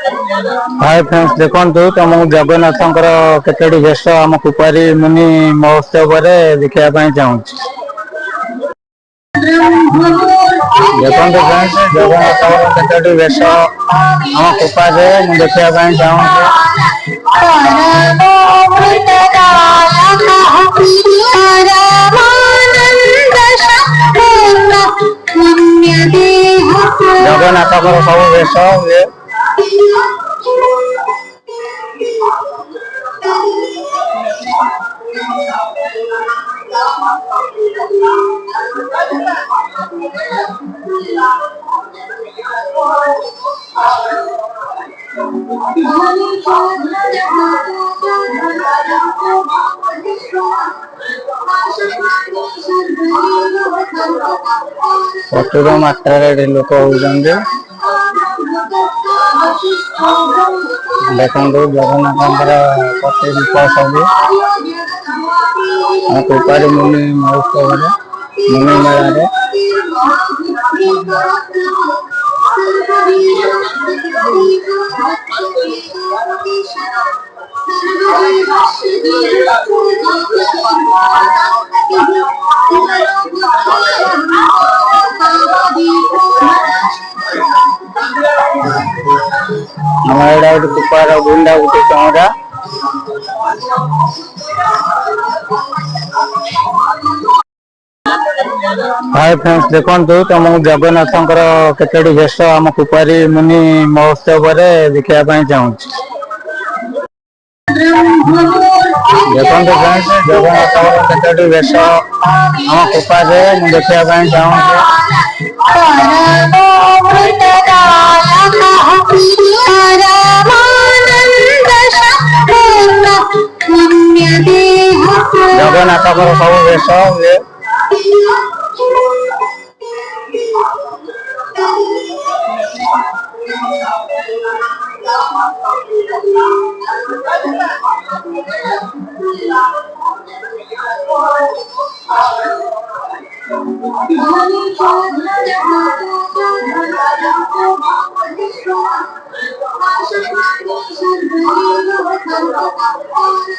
Hi friends देखो तुम जगन्नाथ केतोटी भेष आम कुपारी मुनि महोत्सव देखा चाहूँ। देखो फ्रेंड्स जगन्नाथ केतोटी भेष आम कुपारे देखा चाहूँ। जगन्नाथ सब भेष हुए प्रचुर मात्रा लोक होती देखो जगन्नाथ प्रति रूप सब कुपारी मुनि महोत्सव मुनि मेला हमारे कुपार गुंडा गुटे चौरा हाय फ्रेंड्स देखो तुम जगन्नाथ केतोटी भेष आम कुपारी मुनि महोत्सव देखा चाहूँ। देखो फ्रेंड्स जगन्नाथ केतोटी भेष आम कुपारे देखा चाहूँ। जगन्नाथ सब भेष हुए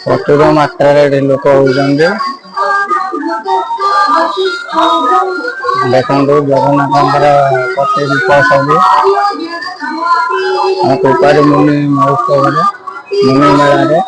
प्रचुर मात्रा लोक होती देखो जगन्नाथ प्रति रूप सब कुपारी मुनि महोत्सव मुनि मेला